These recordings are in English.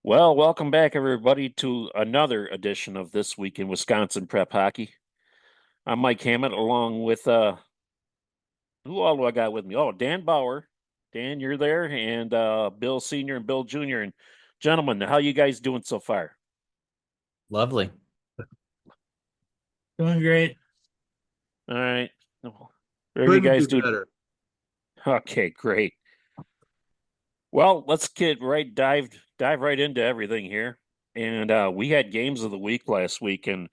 Well, welcome back, everybody, to another edition of This Week in Wisconsin Prep Hockey. I'm Mike Hammett, along with who all do I got with me? Oh, Dan Bauer. Dan, you're there, and Bill Senior and Bill Junior. And gentlemen, how you guys doing so far? Lovely. Doing great. All right. Where are you Couldn't guys do doing? better. Okay, great. Well, let's get right dive right into everything here. And we had games of the week last week, and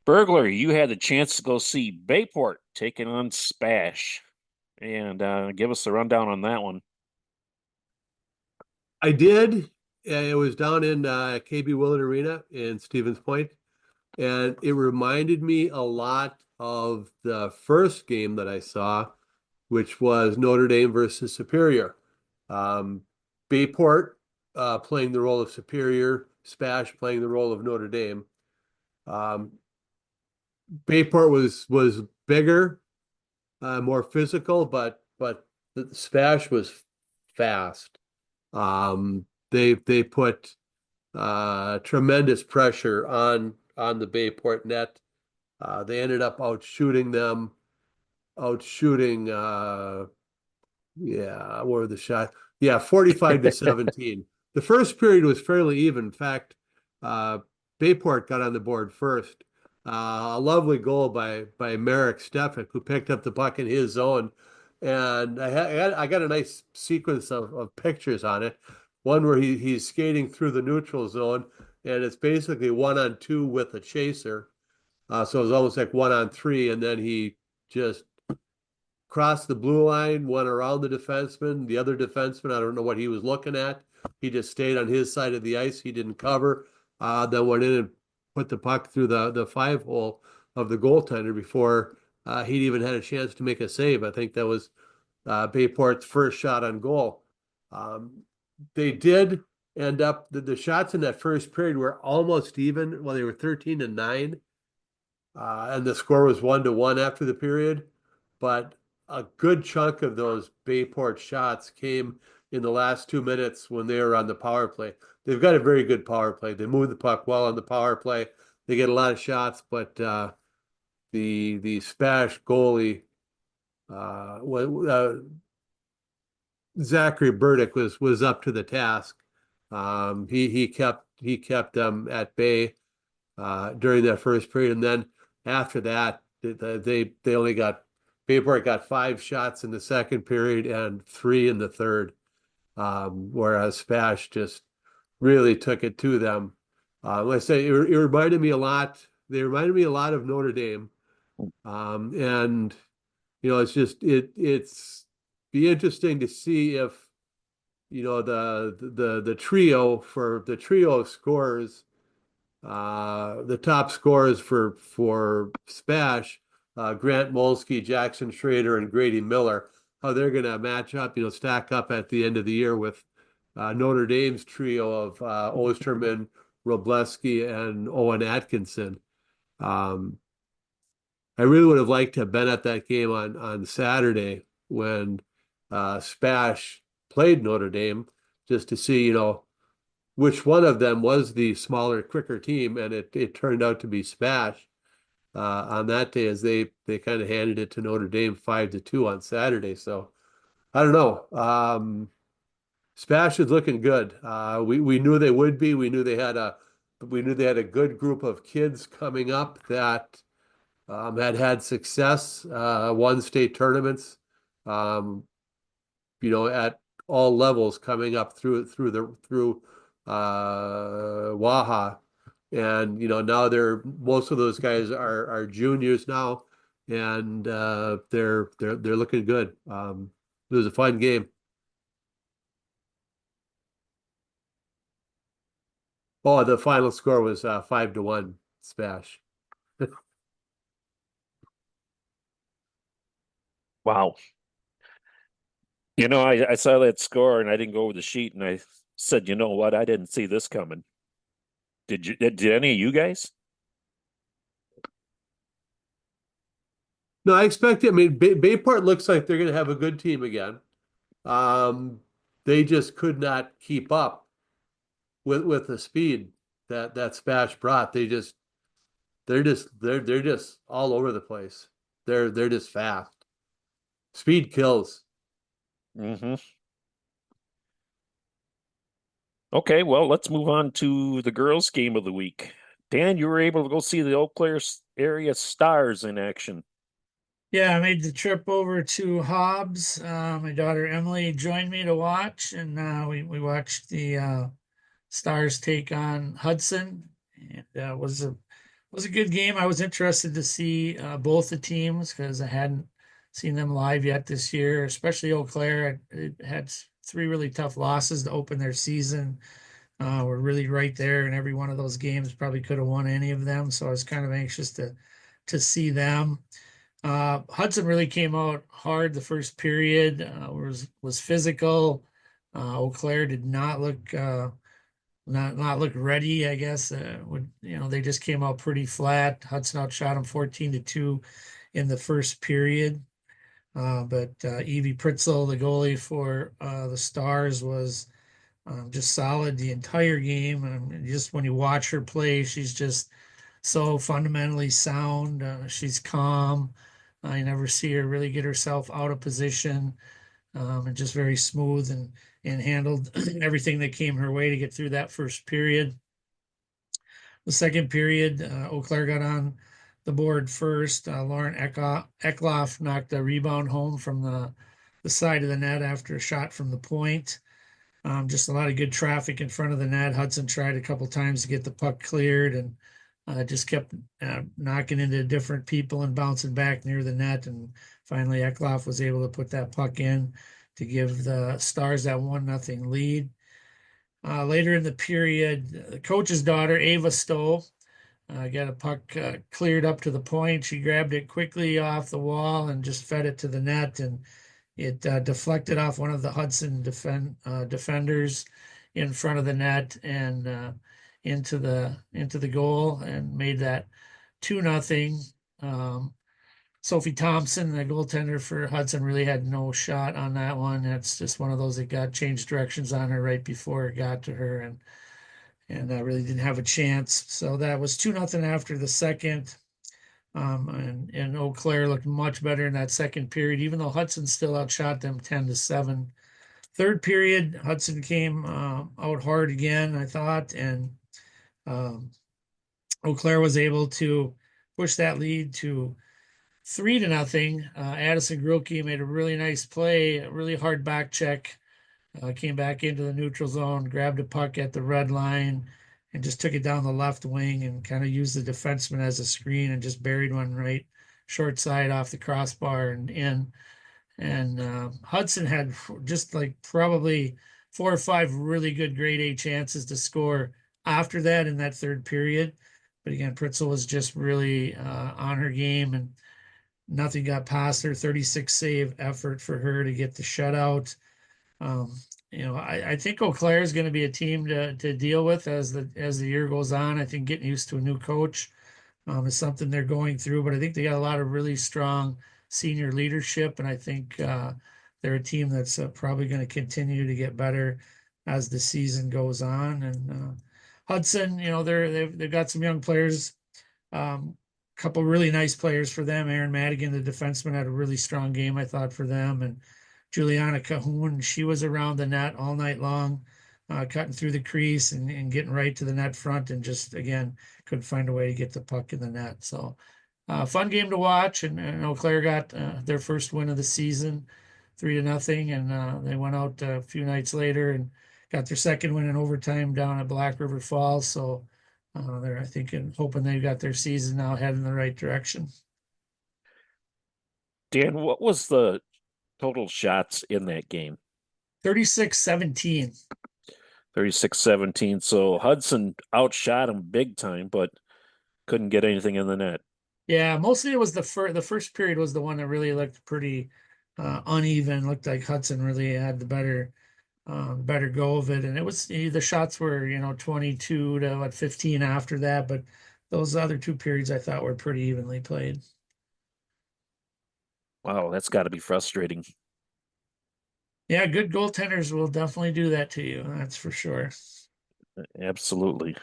Burglar, you had the chance to go see Bayport taking on Spash, and give us the rundown on that one. I did. It was down in KB Willard Arena in Stevens Point, and it reminded me a lot of the first game that I saw, which was Notre Dame versus Superior. Um, Bayport playing the role of Superior, Spash playing the role of Notre Dame. Um, Bayport was bigger, more physical, but the Spash was fast. They put tremendous pressure on the Bayport net. They ended up outshooting them, outshooting yeah, what were the shots? Yeah, 45 to 17. The first period was fairly even. In fact, uh, Bayport got on the board first. A lovely goal by Merrick Stefik, who picked up the puck in his zone. And I got a nice sequence of pictures on it. One where he's skating through the neutral zone, and it's basically 1-on-2 with a chaser. So it was almost like 1-on-3, and then he just crossed the blue line, went around the defenseman. The other defenseman, I don't know what he was looking at. He just stayed on his side of the ice. He didn't cover. Then went in and put the puck through the 5 hole of the goaltender before he'd even had a chance to make a save. I think that was Bayport's first shot on goal. They did end up the shots in that first period were almost even. Well, they were 13-9, and the score was 1-1 after the period. But a good chunk of those Bayport shots came in the last 2 minutes when they were on the power play. They've got a very good power play. They move the puck well on the power play. They get a lot of shots, but the Spash goalie, uh, uh, Zachary Burdick was up to the task. He kept them at bay during that first period, and then after that, they only got Bayport got 5 shots in the second period and 3 in the third, whereas Spash just really took it to them. Like I say, it reminded me a lot. They reminded me a lot of Notre Dame, and it's be interesting to see if the trio of scorers, the top scorers for Spash, Grant Molsky, Jackson Schrader, and Grady Miller, how they're going to match up, stack up at the end of the year with Notre Dame's trio of Osterman, Robleski, and Owen Atkinson. Um, I really would have liked to have been at that game on Saturday when Spash played Notre Dame, just to see, which one of them was the smaller, quicker team, and it turned out to be Spash on that day, as they kind of handed it to Notre Dame 5-2 on Saturday. So I don't know. Spash is looking good. We knew they would be. We knew they had a good group of kids coming up that had success, won state tournaments, um, at all levels coming up through Waha. And now most of those guys are juniors now, and they're looking good. It was a fun game. Oh, the final score was 5-1 Spash. Wow. I saw that score and I didn't go over the sheet, and I said, you know what? I didn't see this coming. Did you? Did any of you guys? No, I expect it. I mean, Bayport looks like they're going to have a good team again. Um, they just could not keep up with the speed that Spash brought, they're just all over the place. They're just fast. Speed kills. Mm-hmm. Okay, well, let's move on to the girls' game of the week. Dan, you were able to go see the Eau Claire area Stars in action. Yeah, I made the trip over to Hobbs. My daughter Emily joined me to watch, and we watched the Stars take on Hudson. And was a good game. I was interested to see both the teams because I hadn't seen them live yet this year, especially Eau Claire. It had three really tough losses to open their season. We're really right there in every one of those games. Probably could have won any of them, so I was kind of anxious to see them. Hudson really came out hard the first period. Was physical. Eau Claire did not look not look ready. I guess they just came out pretty flat. Hudson outshot them 14-2 in the first period. But Evie Pritzel, the goalie for the Stars, was just solid the entire game. And just when you watch her play, she's just so fundamentally sound. She's calm. I never see her really get herself out of position, and just very smooth and handled everything that came her way to get through that first period. The second period, Eau Claire got on the board first. Lauren Eckloff knocked a rebound home from the side of the net after a shot from the point. Just a lot of good traffic in front of the net. Hudson tried a couple times to get the puck cleared and just kept knocking into different people and bouncing back near the net. And finally, Eckloff was able to put that puck in to give the Stars that 1-0 lead. Later in the period, the coach's daughter, Ava Stowe, got a puck cleared up to the point. She grabbed it quickly off the wall and just fed it to the net, and it deflected off one of the Hudson defenders in front of the net and into the goal and made that 2-0. Sophie Thompson, the goaltender for Hudson, really had no shot on that one. That's just one of those that got changed directions on her right before it got to her, and really didn't have a chance. So that was 2-0 after the second. And Eau Claire looked much better in that second period, even though Hudson still outshot them 10-7. Third period, Hudson came out hard again, I thought, and Eau Claire was able to push that lead to 3-0. Addison Grilke made a really nice play, a really hard back check, came back into the neutral zone, grabbed a puck at the red line, and just took it down the left wing and kind of used the defenseman as a screen and just buried one right short side off the crossbar and in. And Hudson had just like probably 4 or 5 really good grade A chances to score after that in that third period. But again, Pritzel was just really on her game and nothing got past her. 36 save effort for her to get the shutout. I think Eau Claire is going to be a team to deal with as the year goes on. I think getting used to a new coach is something they're going through, but I think they got a lot of really strong senior leadership, and I think they're a team that's probably going to continue to get better as the season goes on. And Hudson, they've got some young players. Couple really nice players for them. Aaron Madigan, the defenseman, had a really strong game, I thought, for them. And Juliana Cahoon, she was around the net all night long, cutting through the crease and getting right to the net front and just, again, couldn't find a way to get the puck in the net. So fun game to watch. And Eau Claire got their first win of the season, 3-0. And they went out a few nights later and got their second win in overtime down at Black River Falls. So they're, I think, hoping they've got their season now heading in the right direction. Dan, what was the total shots in that game? 36-17. 36-17. So Hudson outshot him big time, but couldn't get anything in the net. Yeah, mostly it was the first period was the one that really looked pretty uneven. Looked like Hudson really had the better go of it, and it was the shots were 22 to 15 after that, but those other 2 periods I thought were pretty evenly played. Wow, that's got to be frustrating. Yeah, good goaltenders will definitely do that to you. That's for sure. Absolutely.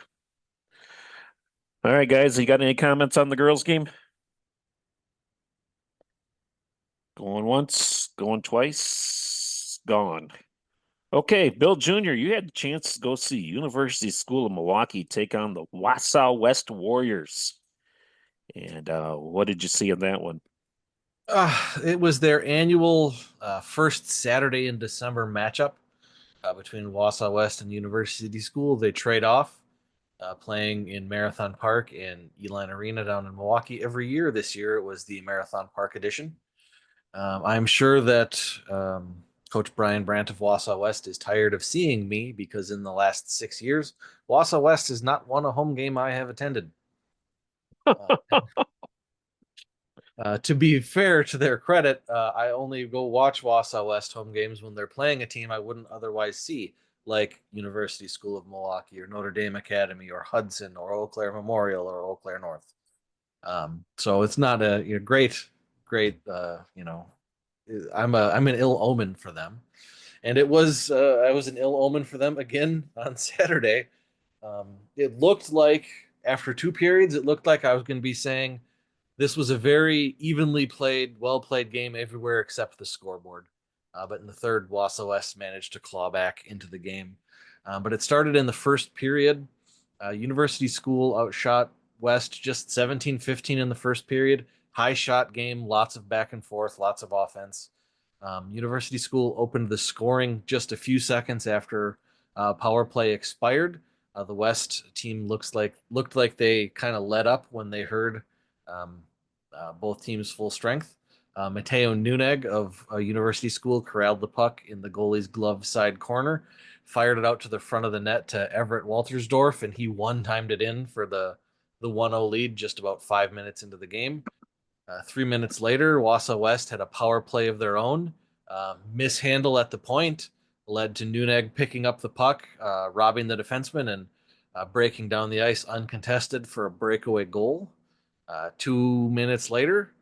All right, guys, you got any comments on the girls' game? Going once, going twice, gone. Okay, Bill Jr., you had the chance to go see University School of Milwaukee take on the Wausau West Warriors. And what did you see in that one? It was their annual first Saturday in December matchup between Wausau West and University School. They trade off, playing in Marathon Park and Eline Arena down in Milwaukee every year. This year it was the Marathon Park edition. I'm sure that Coach Brian Brandt of Wausau West is tired of seeing me because in the last 6 years, Wausau West has not won a home game I have attended. To be fair to their credit, I only go watch Wausau West home games when they're playing a team I wouldn't otherwise see, like University School of Milwaukee or Notre Dame Academy or Hudson or Eau Claire Memorial or Eau Claire North. So it's not a great. I'm an ill omen for them, and it was I was an ill omen for them again on Saturday. It looked like after 2 periods, it looked like I was going to be saying this was a very evenly played, well played game everywhere except the scoreboard. But in the third, Wausau West managed to claw back into the game. But it started in the first period. University School outshot West just 17-15 in the first period. High shot game, lots of back and forth, lots of offense. University School opened the scoring just a few seconds after power play expired. The West team looked like they kind of let up when they heard um, both teams full strength. Mateo Nuneg of University School corralled the puck in the goalie's glove side corner, fired it out to the front of the net to Everett Waltersdorf, and he one-timed it in for the 1-0 lead just about 5 minutes into the game. 3 minutes later, Wausau West had a power play of their own. Mishandle at the point led to Nuneg picking up the puck, robbing the defenseman, and breaking down the ice uncontested for a breakaway goal. 2 minutes later,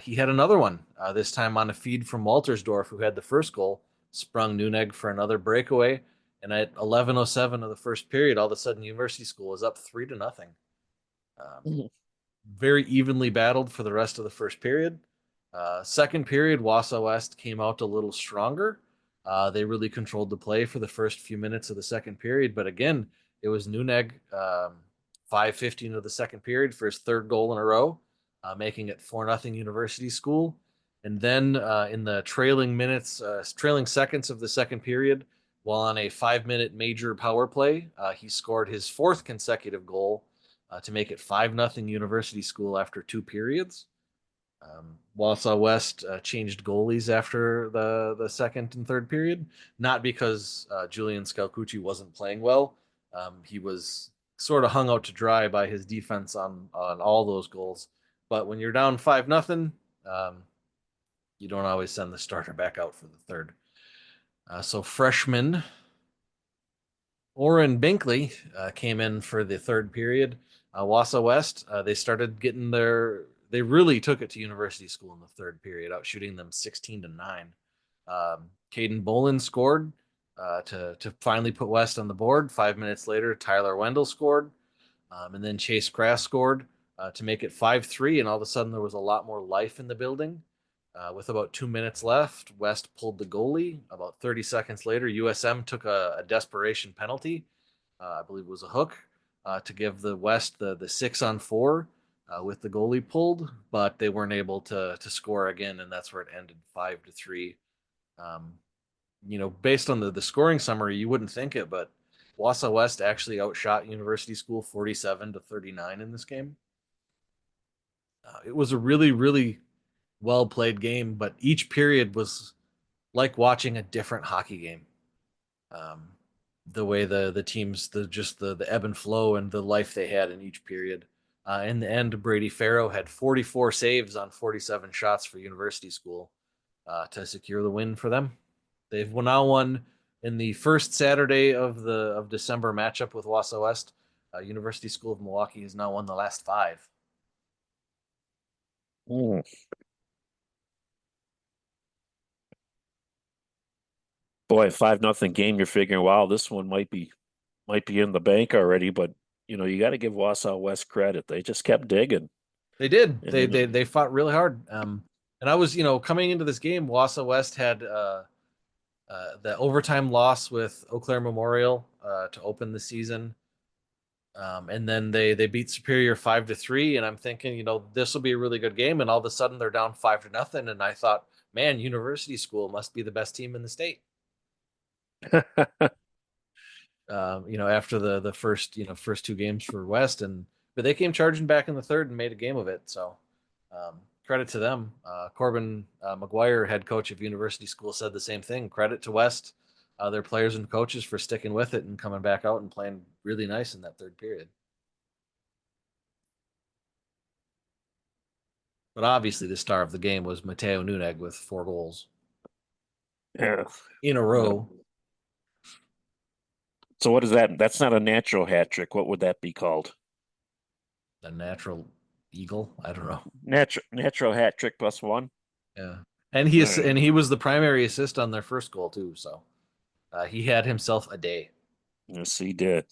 he had another one, this time on a feed from Waltersdorf, who had the first goal, sprung Nuneg for another breakaway. And at 11:07 of the first period, all of a sudden, University School was up 3-0. Very evenly battled for the rest of the first period. Second period, Wausau West came out a little stronger. They really controlled the play for the first few minutes of the second period. But again, it was Nuneg, 5:15 of the second period for his third goal in a row, making it 4-0 University School. And then in the trailing seconds of the second period, while on a 5-minute major power play, he scored his fourth consecutive goal to make it 5-0 University School after 2 periods. Wausau West changed goalies after the second and third period, not because Julian Scalcucci wasn't playing well. He was sort of hung out to dry by his defense on all those goals. But when you're down 5-0, you don't always send the starter back out for the third. So freshman Oren Binkley came in for the third period. Wausau West, they really took it to University School in the third period, out shooting them 16-9. Caden Bolin scored to finally put West on the board. 5 minutes later, Tyler Wendell scored, and then Chase Grass scored to make it 5-3. And all of a sudden, there was a lot more life in the building. With about 2 minutes left, West pulled the goalie. About 30 seconds later, USM took a desperation penalty. I believe it was a hook to give the West the 6-on-4 with the goalie pulled, but they weren't able to score again, and that's where it ended 5-3. Based on the scoring summary, you wouldn't think it, but Wausau West actually outshot University School 47-39 in this game. It was a really, really well played game, but each period was like watching a different hockey game. The way the teams, the ebb and flow and the life they had in each period. In the end, Brady Farrow had 44 saves on 47 shots for University School to secure the win for them. They've now won in the first Saturday of December matchup with Wausau West. University School of Milwaukee has now won the last 5. Mm. Boy, 5-0 game. You're figuring, wow, this one might be might be in the bank already, but you got to give Wausau West credit. They just kept digging. They did. And They fought really hard. And I was, coming into this game, Wausau West had the overtime loss with Eau Claire Memorial to open the season. And then they beat Superior 5-3, and I'm thinking, this will be a really good game. And all of a sudden, they're down 5-0, and I thought, man, University School must be the best team in the state. After the first two games for West, but they came charging back in the third and made a game of it. So credit to them. Corbin McGuire, head coach of University School, said the same thing. Credit to West, their players and coaches for sticking with it and coming back out and playing really nice in that third period. But obviously, the star of the game was Mateo Nuneg with 4 goals yeah. in a row. So what is that? That's not a natural hat trick. What would that be called? The natural eagle. I don't know. Natural hat trick +1. Yeah, and he was the primary assist on their first goal too. So he had himself a day. Yes, he did.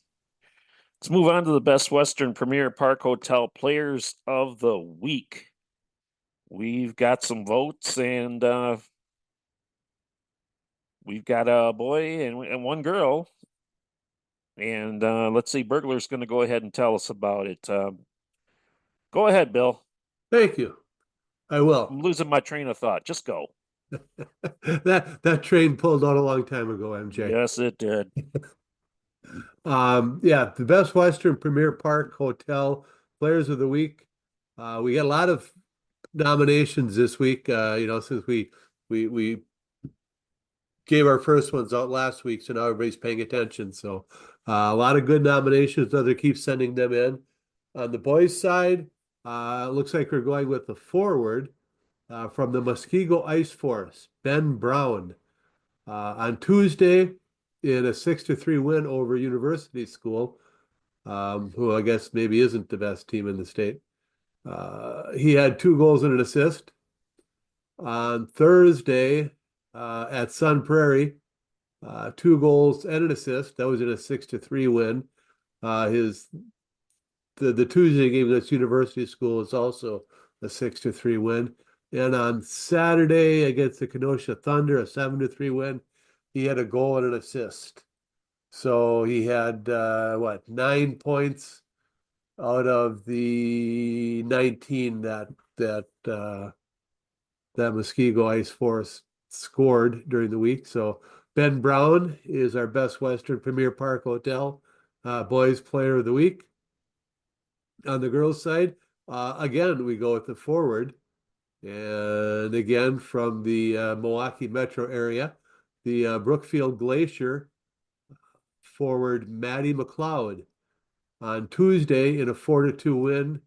Let's move on to the Best Western Premier Park Hotel Players of the Week. We've got some votes, and we've got a boy and one girl. And let's see, Burglar's going to go ahead and tell us about it. Go ahead, Bill. Thank you. I I'm will. losing my train of thought. Just go. That train pulled out a long time ago, MJ. Yes, it did. The Best Western Premier Park Hotel Players of the Week. We got a lot of nominations this week. Since we gave our first ones out last week, so now everybody's paying attention. So a lot of good nominations. Others keep sending them in. On the boys' side, looks like we're going with the forward from the Muskego Ice Force, Ben Brown. On Tuesday, in a 6-3 win over University School, who I guess maybe isn't the best team in the state. He had 2 goals and an assist. On Thursday, at Sun Prairie, 2 goals and an assist. That was in a 6-3 win. The Tuesday game against University School is also a 6-3 win. And on Saturday against the Kenosha Thunder, a 7-3 win. He had a goal and an assist. So he had 9 points out of the 19 that Muskego Ice Force scored during the week. So Ben Brown is our Best Western Premier Park Hotel Boys Player of the Week. On the girls' side, again, we go with the forward. And again, from the Milwaukee metro area, the Brookfield Glacier forward Maddie McLeod. On Tuesday, in a 4-2 win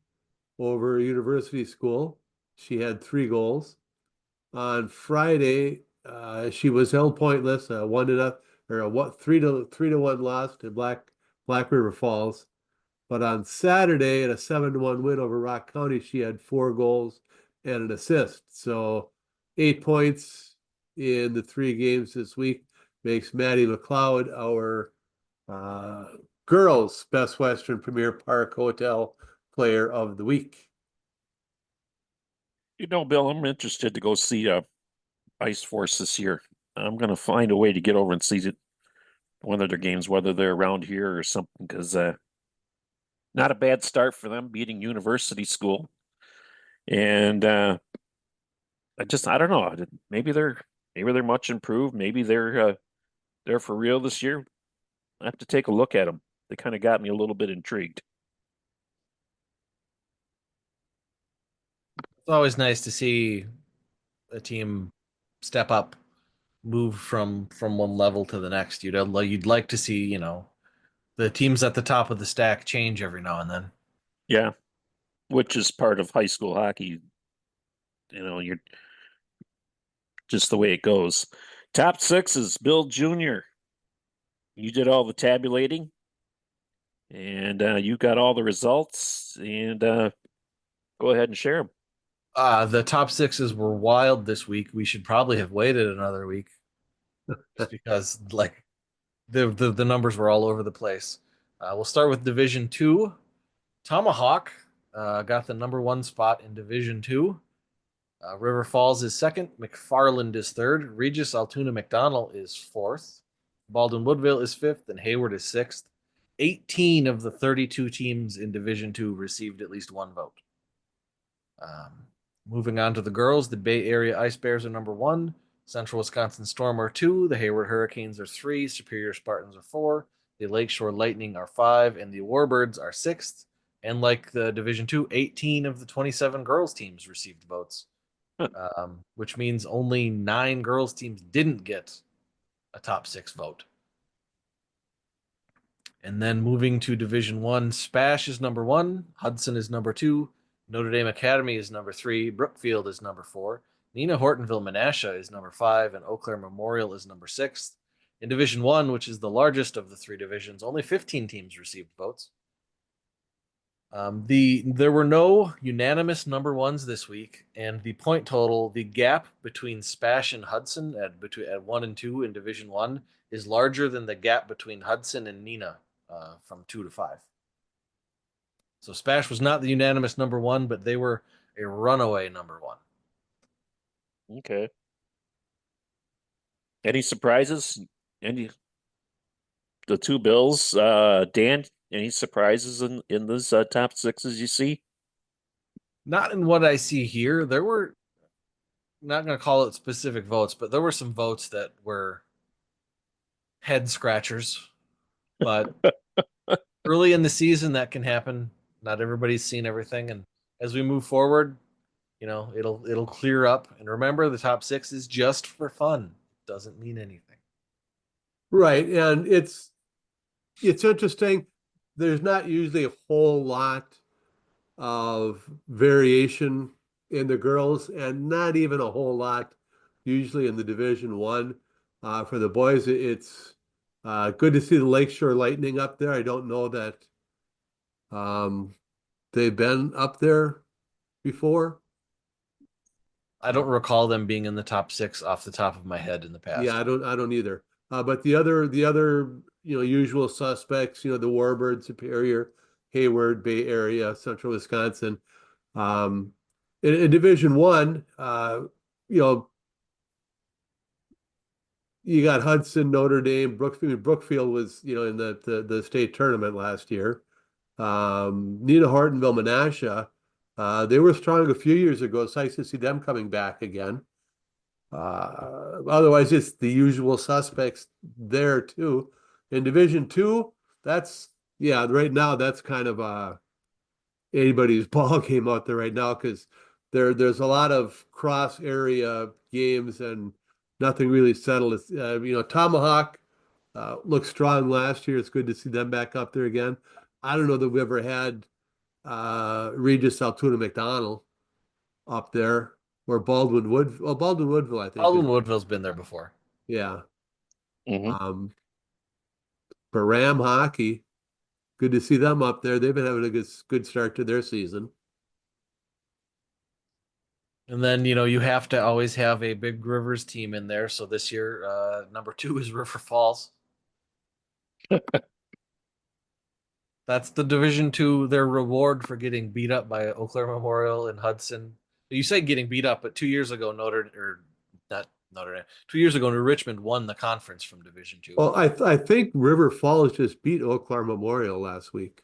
over University School, she had 3 goals. On Friday, she was held pointless, 1-0 or a 3-1 loss to Black River Falls. But on Saturday, in a 7-1 win over Rock County, she had 4 goals and an assist. So 8 points in the 3 games this week makes Maddie McLeod our girls' Best Western Premier Park Hotel Player of the Week. Bill, I'm interested to go see Ice Force this year. I'm going to find a way to get over and see one of their games, whether they're around here or something, because not a bad start for them beating University School. And I don't know. Maybe they're much improved. Maybe they're for real this year. I have to take a look at them. They kind of got me a little bit intrigued. It's always nice to see a team step up, move from one level to the next. You'd like to see, the teams at the top of the stack change every now and then. Yeah, which is part of high school hockey. You're just the way it goes. Top 6 is Bill Jr. You did all the tabulating, and you got all the results, and go ahead and share them. The top 6s were wild this week. We should probably have waited another week, just because the numbers were all over the place. We'll start with Division Two. Tomahawk got the number one spot in Division Two. River Falls is second. McFarland is third. Regis Altoona McDonald is fourth. Baldwin Woodville is fifth, and Hayward is sixth. 18 of the 32 teams in Division Two received at least one vote. Moving on to the girls, the Bay Area Ice Bears are number one. Central Wisconsin Storm are two. The Hayward Hurricanes are three. Superior Spartans are four. The Lakeshore Lightning are five, and the Warbirds are sixth. And like the Division Two, 18 of the 27 girls teams received votes, which means only 9 girls teams didn't get a top 6 vote. And then moving to Division One, Spash is number one. Hudson is number two. Notre Dame Academy is number three. Brookfield is number four. Nina Hortonville Menasha is number five, and Eau Claire Memorial is number six. In Division One, which is the largest of the 3 divisions, only 15 teams received votes. There were no unanimous number ones this week, and the point total, the gap between Spash and Hudson at 1 and 2 in Division One is larger than the gap between Hudson and Nina from 2 to 5. So Spash was not the unanimous number one, but they were a runaway number one. Okay. Any surprises? The 2 bills, Dan? Any surprises in those top 6s you see? Not in what I see here. There were, not going to call it specific votes, but there were some votes that were head scratchers. But early in the season, that can happen. Not everybody's seen everything, and as we move forward, it'll clear up. And remember, the top 6 is just for fun. It doesn't mean anything. Right, and it's interesting. There's not usually a whole lot of variation in the girls, and not even a whole lot usually in the Division One. For the boys, it's good to see the Lakeshore Lightning up there. I don't know that they've been up there before. I don't recall them being in the top 6 off the top of my head in the past. Yeah, I don't either. But the other usual suspects, the Warbird, Superior, Hayward, Bay Area, Central Wisconsin. In Division One, you got Hudson, Notre Dame, Brookfield. Brookfield was, in the state tournament last year. Nina Hortonville, Menasha, they were strong a few years ago. It's nice to see them coming back again. Otherwise, it's the usual suspects there too. In Division Two, right now that's kind of anybody's ball game out there right now, because there's a lot of cross area games and nothing really settled. It's, Tomahawk looked strong last year. It's good to see them back up there again. I don't know that we ever had Regis Altoona McDonald up there. Or Baldwin Woodville, I think. Baldwin Woodville's been there before. Yeah. Mm-hmm. But Ram Hockey, good to see them up there. They've been having a good start to their season. And then, you have to always have a Big Rivers team in there. So this year, number 2 is River Falls. That's the Division Two, their reward for getting beat up by Eau Claire Memorial and Hudson. You say getting beat up, but 2 years ago, New Richmond won the conference from Division Two. Well, I think River Falls just beat Eau Claire Memorial last week.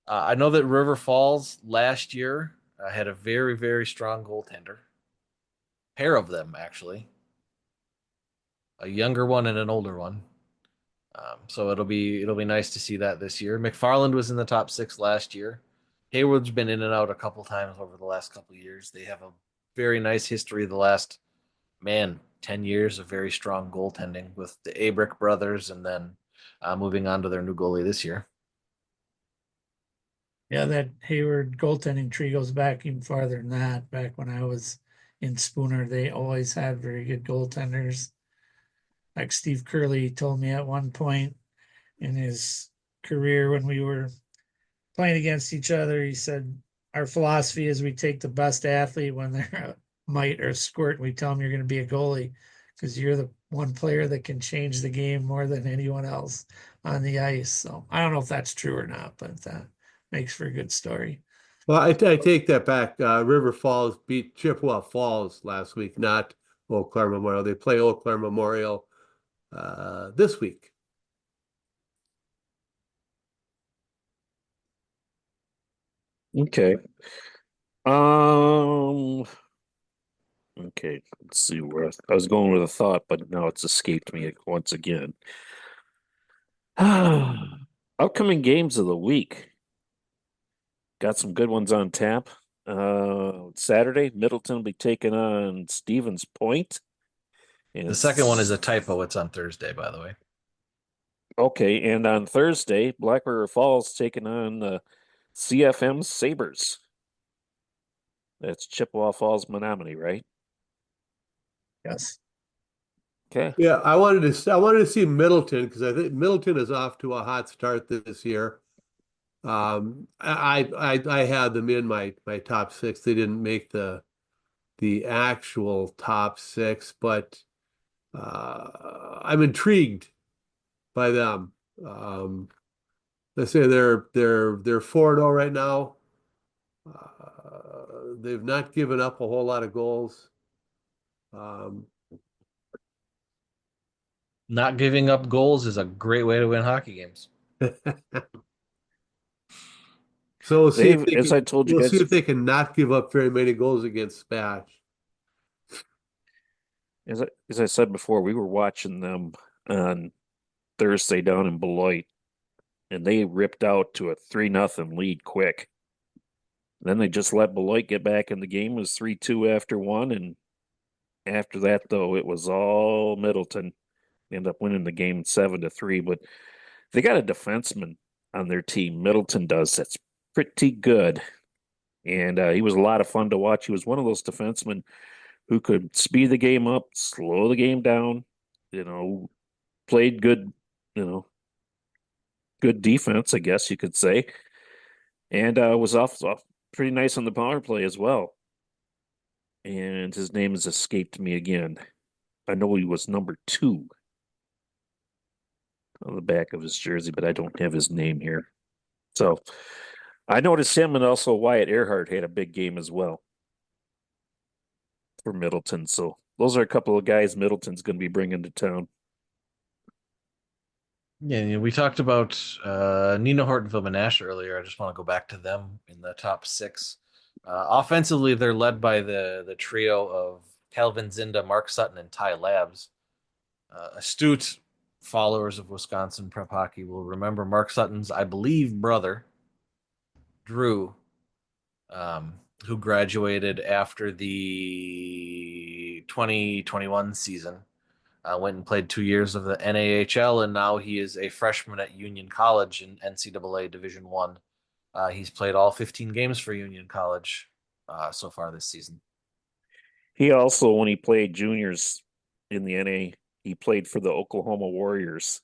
I know that River Falls last year had a very, very strong goaltender. Pair of them, actually. A younger one and an older one. So it'll be nice to see that this year. McFarland was in the top 6 last year. Hayward's been in and out a couple times over the last couple of years. They have a very nice history the last 10 years of very strong goaltending with the Abrick brothers, and then moving on to their new goalie this year. Yeah, that Hayward goaltending tree goes back even farther than that. Back when I was in Spooner, they always had very good goaltenders. Like Steve Curley told me at one point in his career when we were playing against each other, he said, our philosophy is we take the best athlete when they're a mite or a squirt, and we tell them you're going to be a goalie because you're the one player that can change the game more than anyone else on the ice. So I don't know if that's true or not, but that makes for a good story. Well, I take that back. River Falls beat Chippewa Falls last week, not Eau Claire Memorial. They play Eau Claire Memorial this week. Okay. Um. Okay. Let's see where I was going with a thought, but now it's escaped me once again. Upcoming games of the week. Got some good ones on tap. Saturday, Middleton will be taking on Stevens Point. And The second one is a typo. It's on Thursday, by the way. Okay, and on Thursday, Black River Falls taking on CFM Sabres. That's Chippewa Falls, Menominee, right? Yes. Okay. Yeah, I wanted to see Middleton because I think Middleton is off to a hot start this year. I had them in my top six. They didn't make the actual top six, but I'm intrigued by them. Let's say they're 4-0 right now. They've not given up a whole lot of goals. Um, Not giving up goals is a great way to win hockey games. so we'll see if As I told you we'll see guys, if they can not give up very many goals against Spash. as I said before, we were watching them on Thursday down in Beloit, and they ripped out to a 3-0 lead quick. Then they just let Beloit get back in the game. It was 3-2 after one, and after that, though, it was all Middleton. They end up winning the game 7-3. But they got a defenseman on their team. Middleton does. That's pretty good, and he was a lot of fun to watch. He was one of those defensemen who could speed the game up, slow the game down. You know, played good. You know, good defense, I guess you could say, and was off pretty nice on the power play as well. And his name has escaped me again. I know he was number 2 on the back of his jersey, but I don't have his name here. So I noticed him, and also Wyatt Earhart had a big game as well for Middleton. So those are a couple of guys Middleton's going to be bringing to town. Yeah, we talked about Nina Hortonville Monash earlier. I just want to go back to them in the top six. Offensively, they're led by the trio of Calvin Zinda, Mark Sutton, and Ty Labs. Astute followers of Wisconsin prep hockey will remember Mark Sutton's, I believe, brother, Drew, who graduated after the 2021 season. Went and played 2 years of the NAHL, and now he is a freshman at Union College in NCAA Division One. He's played all 15 games for Union College so far this season. He also, when he played juniors in the NA, he played for the Oklahoma Warriors,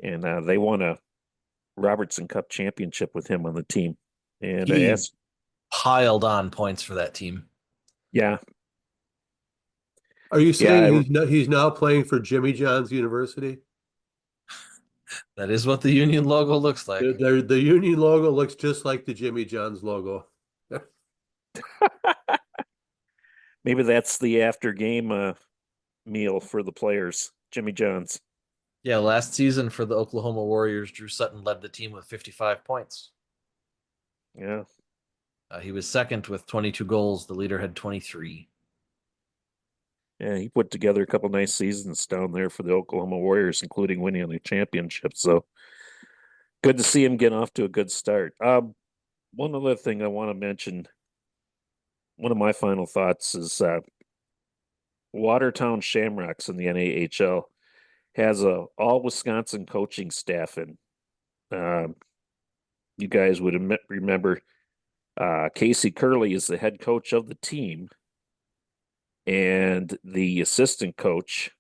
and they won a Robertson Cup championship with him on the team. And He piled on points for that team. yeah, Are you saying Yeah, he's now playing for Jimmy John's University? That is what the Union logo looks like. The Union logo looks just like the Jimmy John's logo. maybe that's the after game meal for the players. Jimmy John's. Yeah, last season for the Oklahoma Warriors, Drew Sutton led the team with 55 points. Yeah. He was second with 22 goals. The leader had 23. Yeah, he put together a couple nice seasons down there for the Oklahoma Warriors, including winning the championship. So good to see him get off to a good start. One other thing I want to mention, one of my final thoughts is Watertown Shamrocks in the NAHL has a all Wisconsin coaching staff, and you guys would remember Casey Curley is the head coach of the team, and the assistant coach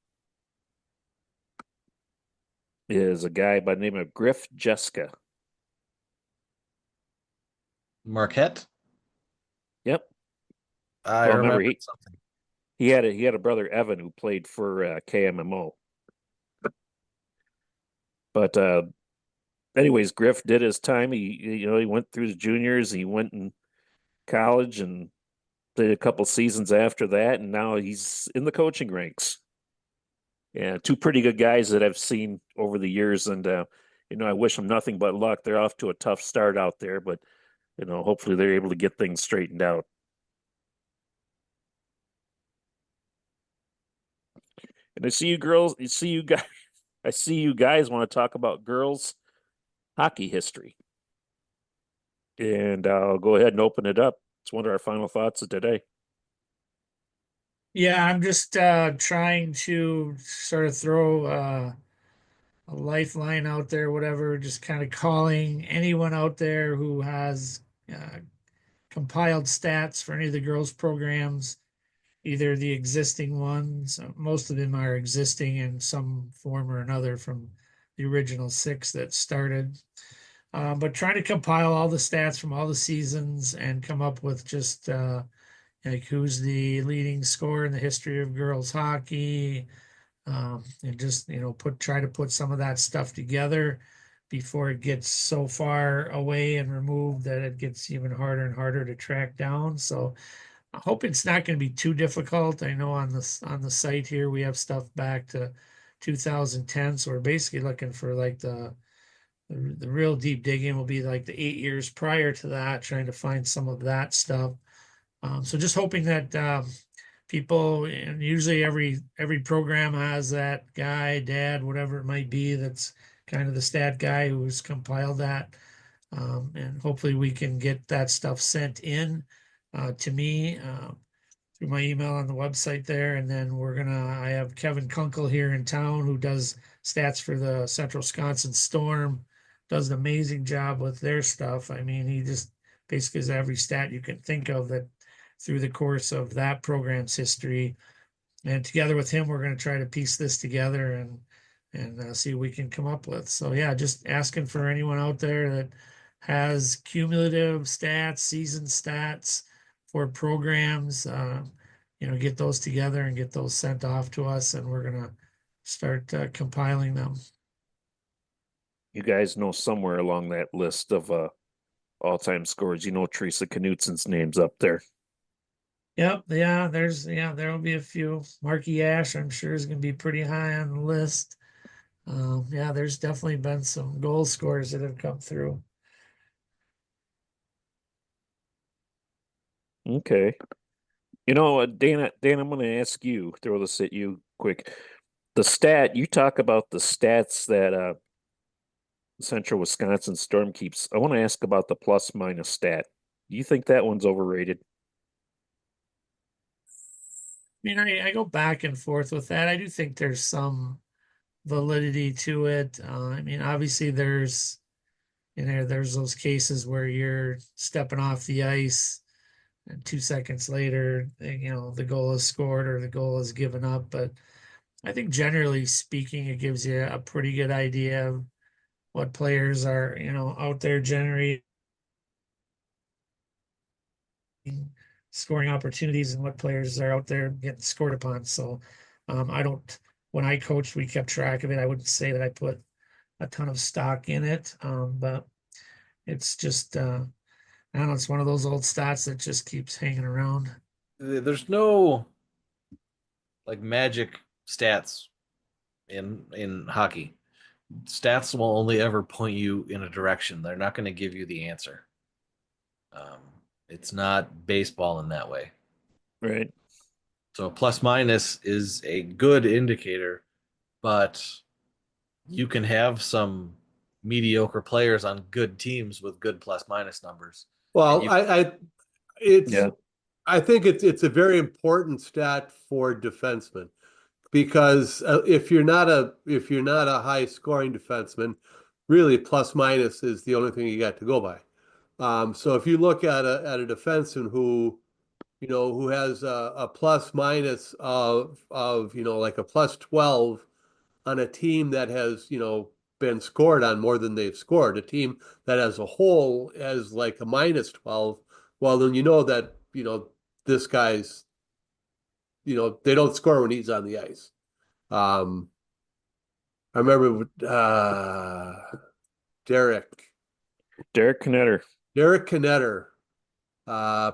is a guy by the name of Griff Jeska. Marquette? Yep. I Well, remember he something. he had a brother Evan who played for KMMO. But anyways, Griff did his time. He went through the juniors. He went in college and did a couple seasons after that, and now he's in the coaching ranks. Yeah, two pretty good guys that I've seen over the years, and I wish them nothing but luck. They're off to a tough start out there, but hopefully they're able to get things straightened out. And I see you girls, I see you guys want to talk about girls hockey history. And I'll go ahead and open it up. It's one of our final thoughts of today. Yeah, I'm just trying to sort of throw a lifeline out there, whatever, just kind of calling anyone out there who has uh, compiled stats for any of the girls' programs, either the existing ones, most of them are existing in some form or another from the original six that started. But trying to compile all the stats from all the seasons and come up with just like who's the leading scorer in the history of girls hockey, and just try to put some of that stuff together before it gets so far away and removed that it gets even harder and harder to track down. So I hope it's not going to be too difficult. I know on the site here we have stuff back to 2010, so we're basically looking for like the real deep digging will be like the 8 years prior to that, trying to find some of that stuff. So just hoping that people, and usually every program has that guy, dad, whatever it might be, that's kind of the stat guy who's compiled that. And hopefully we can get that stuff sent in to me through my email on the website there. And then I have Kevin Kunkel here in town who does stats for the Central Wisconsin Storm, does an amazing job with their stuff. I mean, he just basically has every stat you can think of that through the course of that program's history. And together with him, we're going to try to piece this together and see what we can come up with. So yeah, just asking for anyone out there that has cumulative stats, season stats for programs, get those together and get those sent off to us, and we're going to start compiling them. You guys know somewhere along that list of all-time scores, Teresa Knutsen's name's up there. Yep, yeah, there'll be a few. Marky Ash, I'm sure, is going to be pretty high on the list. Yeah, there's definitely been some goal scorers that have come through. Okay. Dana, I'm going to ask you, throw this at you quick. You talk about the stats that Central Wisconsin Storm keeps. I want to ask about the plus minus stat. Do you think that one's overrated? I mean, I go back and forth with that. I do think there's some validity to it. I mean, obviously there's those cases where you're stepping off the ice and 2 seconds later, the goal is scored or the goal is given up. But I think generally speaking, it gives you a pretty good idea of what players are, out there generating scoring opportunities and what players are out there getting scored upon. So I don't, when I coached, we kept track of it. I wouldn't say that I put a ton of stock in it, but it's just, I don't know, it's one of those old stats that just keeps hanging around. There's no like magic stats in hockey. Stats will only ever point you in a direction. They're not going to give you the answer. Um, it's not baseball in that way. Right. So plus minus is a good indicator, but you can have some mediocre players on good teams with good plus minus numbers. Well, Yeah. I think it's a very important stat for defensemen because if you're not a high scoring defenseman, really plus minus is the only thing you got to go by. So if you look at a defenseman who has a plus minus of like a plus 12 on a team that has been scored on more than they've scored, a team that as a whole has like a minus 12, well then that this guy's they don't score when he's on the ice. I remember Derek Knetter. Knetter.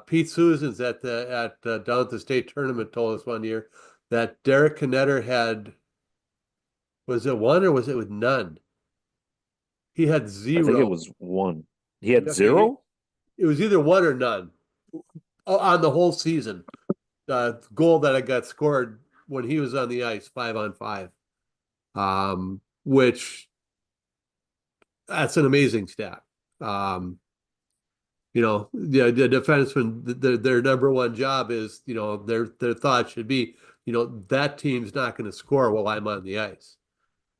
Pete Susans at down at the state tournament told us one year that Derek Knetter had, was it one or was it with none? He had I zero. think it was one. He had Okay, zero? It was either one or none on the whole season. Goal that I got scored when he was on the ice, 5-on-5. Which that's an amazing stat. The defenseman, their number one job is, their thought should be, that team's not going to score while I'm on the ice.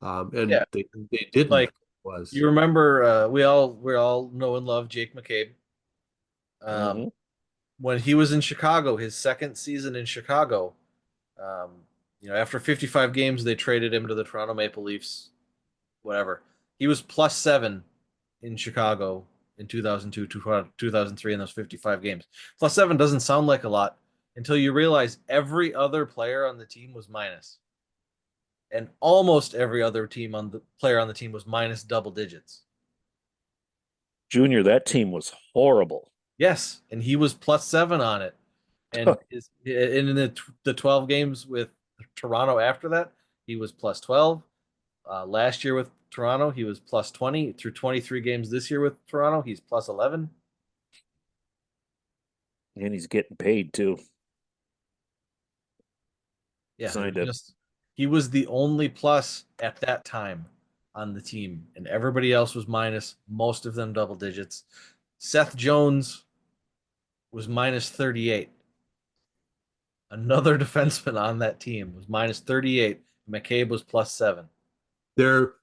And Yeah. they didn't. Like, Was you remember, we all know and love Jake McCabe. Mhm. When he was in Chicago, his second season in Chicago, after 55 games, they traded him to the Toronto Maple Leafs. Whatever. He was +7 in Chicago in 2002, 2003 in those 55 games. +7 doesn't sound like a lot until you realize every other player on the team was minus. And almost every other player on the team was minus double digits. Junior, that team was horrible. Yes, and he was +7 on it. And in the 12 games with Toronto after that, he was +12. Last year with Toronto, he was +20. Through 23 games this year with Toronto, he's +11. And he's getting paid too. Yeah, Signed up. he was the only plus at that time on the team, and everybody else was minus, most of them double digits. Seth Jones was -38. Another defenseman on that team was -38. McCabe was +7. they're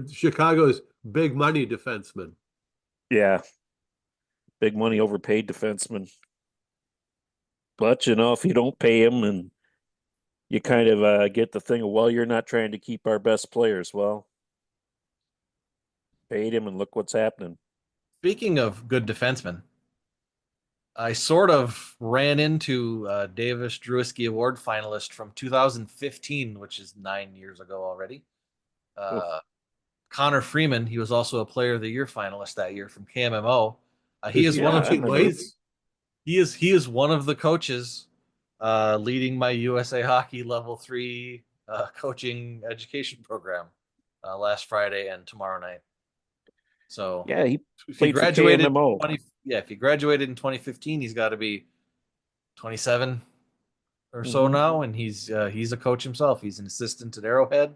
Chicago's big money defenseman. Yeah. Big money overpaid defenseman. But if you don't pay him and you kind of get the thing of, well, you're not trying to keep our best players. Well, paid him and look what's happening. Speaking of good defensemen, I sort of ran into Davis Drewski Award finalist from 2015, which is 9 years ago already. Connor Freeman. He was also a Player of the Year finalist that year from KMMO. He is one of he is one of the coaches leading my USA Hockey Level 3 coaching education program last Friday and tomorrow night. So yeah, he if he played for graduated KMMO. if he graduated in 2015, he's got to be 27 or so now, and he's a coach himself. He's an assistant at Arrowhead,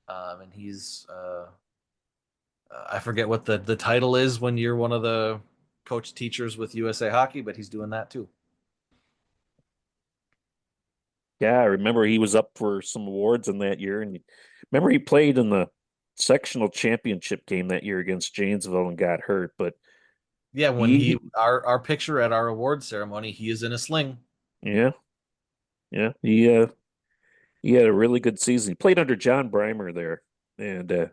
and he's I forget what the title is when you're one of the coach teachers with USA Hockey, but he's doing that too. Yeah, I remember he was up for some awards in that year, and remember he played in the sectional championship game that year against Janesville and got hurt. But yeah, when our picture at our award ceremony, he is in a sling. Yeah, he had a really good season. He played under John Breimer there, and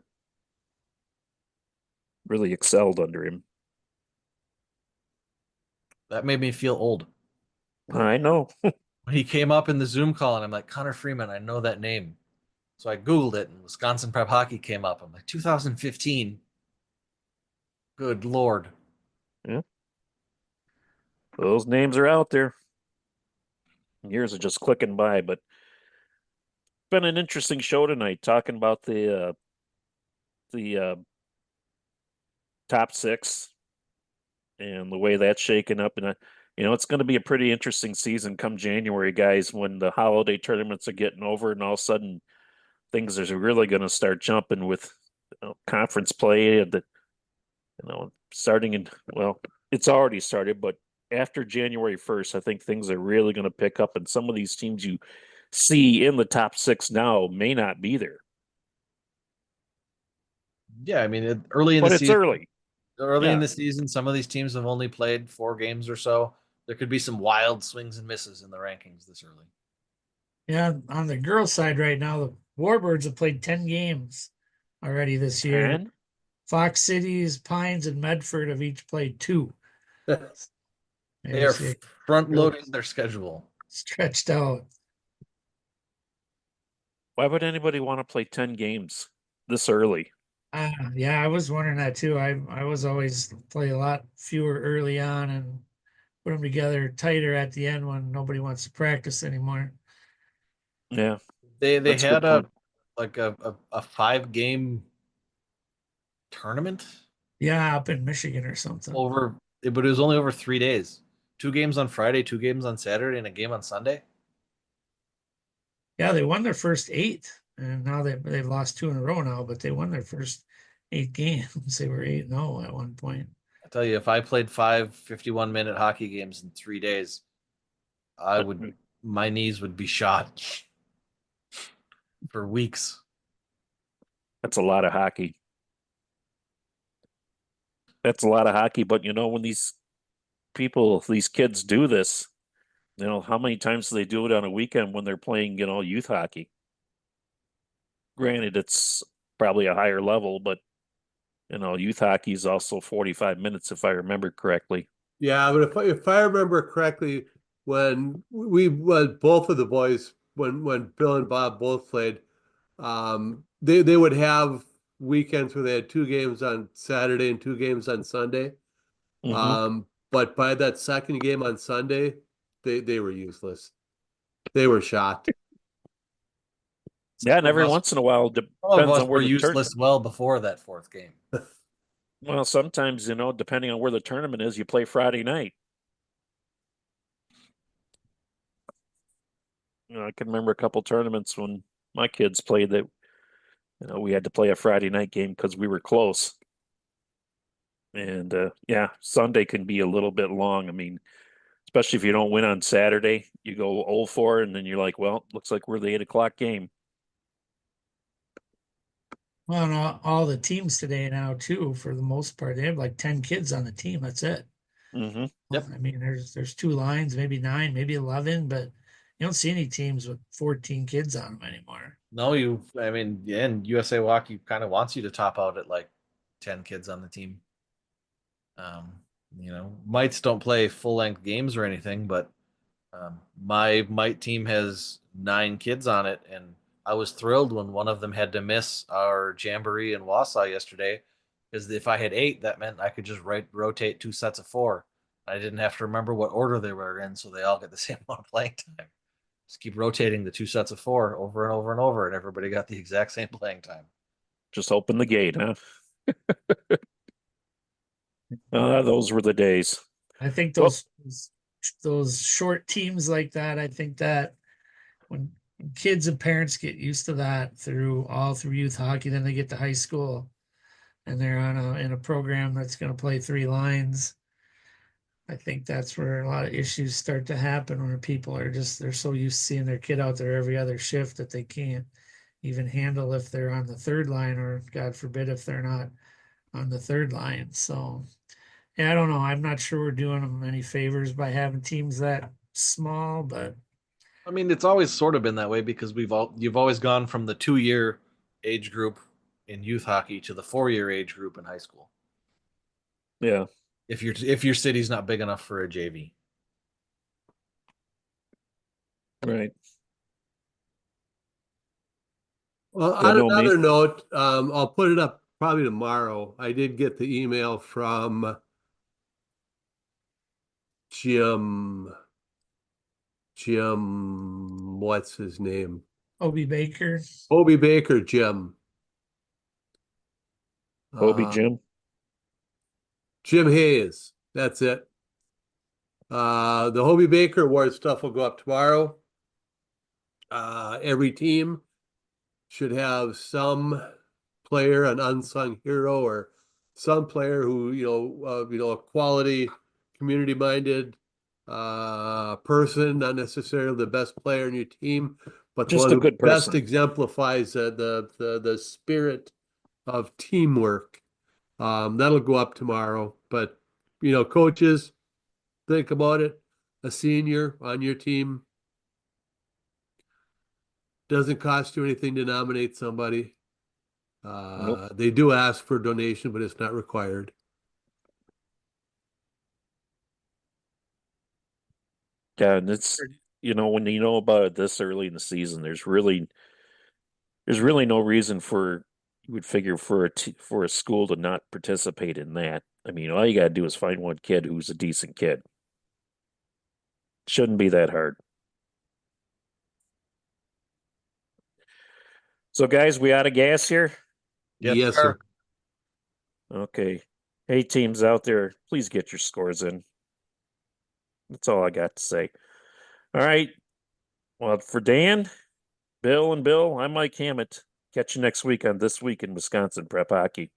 really excelled under him. That made me feel old. I know. When he came up in the Zoom call, and I'm like, Connor Freeman, I know that name. So I Googled it, and Wisconsin Prep Hockey came up. I'm like, 2015. Good Lord. Yeah. Those names are out there. Years are just clicking by, but it's been an interesting show tonight talking about the top six and the way that's shaken up. And it's going to be a pretty interesting season come January, guys, when the holiday tournaments are getting over, and all of a sudden things are really going to start jumping with conference play. And starting in, well, it's already started, but after January 1st, I think things are really going to pick up, and some of these teams you see in the top six now may not be there. Yeah, I mean, early in But the it's season, early. Early in Yeah. the season, some of these teams have only played 4 games or so. There could be some wild swings and misses in the rankings this early. Yeah, on the girls' side right now, the Warbirds have played 10 games already this year. And Fox Cities, Pines, and Medford have each played 2. They are front loading their schedule. Stretched out. Why would anybody want to play 10 games this early? Yeah, I was wondering that too. I was always play a lot fewer early on and put them together tighter at the end when nobody wants to practice anymore. Yeah, They that's a had good point. a 5 game tournament Yeah, up in Michigan or something. but it was only over 3 days. 2 games on Friday, 2 games on Saturday, and a game on Sunday. Yeah, they won their first eight, and now they've lost two in a row now, but they won their first 8 games. They were 8-0 at one point. I tell you, if I played 5 51-minute hockey games in 3 days, I would my knees would be shot for weeks. That's a lot of hockey. That's a lot of hockey, but when these kids do this, how many times do they do it on a weekend when they're playing, youth hockey? Granted, it's probably a higher level, but youth hockey is also 45 minutes if I remember correctly. Yeah, but if I remember correctly, when both of the boys, when Bill and Bob both played, they would have weekends where they had 2 games on Saturday and 2 games on Sunday. Hmm. But by that second game on Sunday, they were useless. They were shot. Yeah, and Some of every us, once in a while some of depends us on were where the useless well before that fourth game. well, sometimes, depending on where the tournament is, you play Friday night. I can remember a couple tournaments when my kids played that, we had to play a Friday night game because we were close. And yeah, Sunday can be a little bit long. I mean, especially if you don't win on Saturday, you go 0-4, and then you're like, well, looks like we're the 8 o'clock game. Well, and all the teams today now too, for the most part, they have like 10 kids on the team. That's it. Hmm. Yep. I mean, there's two lines, maybe nine, maybe 11, but you don't see any teams with 14 kids on them anymore. No, I mean, yeah, and USA Hockey kind of wants you to top out at like 10 kids on the team. Um, mites don't play full length games or anything, but my mite team has 9 kids on it, and I was thrilled when one of them had to miss our jamboree in Wausau yesterday, because if I had 8, that meant I could just rotate 2 sets of 4. I didn't have to remember what order they were in, so they all get the same amount of playing time. Just keep rotating the 2 sets of 4 over and over and over, and everybody got the exact same playing time. Just open the gate, huh? Those were the days. I think Well, those short teams like that, I think that when kids and parents get used to that through youth hockey, then they get to high school and they're in a program that's going to play 3 lines. I think that's where a lot of issues start to happen where people they're so used to seeing their kid out there every other shift that they can't even handle if they're on the third line, or God forbid if they're not on the third line. So yeah, I don't know. I'm not sure we're doing them any favors by having teams that small, but I mean, it's always sort of been that way because you've always gone from the 2 year age group in youth hockey to the 4 year age group in high school. yeah, If your city's not big enough for a JV. right. Well, Yeah, on no, me. another note, I'll put it up probably tomorrow. I did get the email from Jim. What's his name? Obi Baker. Hobie Baker, Jim. Kobe Uh, Jim. Jim Hayes. That's it. The Hobie Baker Award stuff will go up tomorrow. Every team should have some player, an unsung hero, or some player who a quality, community-minded person, not necessarily the best player in your team, but the Just one a who good best person. exemplifies the spirit of teamwork. That'll go up tomorrow. But coaches, think about it. A senior on your team doesn't cost you anything to nominate somebody. Nope. They do ask for a donation, but it's not required. Yeah, and it's when you know about it this early in the season, there's really there's really no reason for you would figure for for a school to not participate in that. I mean, all you got to do is find one kid who's a decent kid. Shouldn't be that hard. So, guys, we out of gas here? Yes, sir. Okay. Hey, teams out there, please get your scores in. That's all I got to say. All right. Well, for Dan, Bill, I'm Mike Hammett. Catch you next week on This Week in Wisconsin Prep Hockey.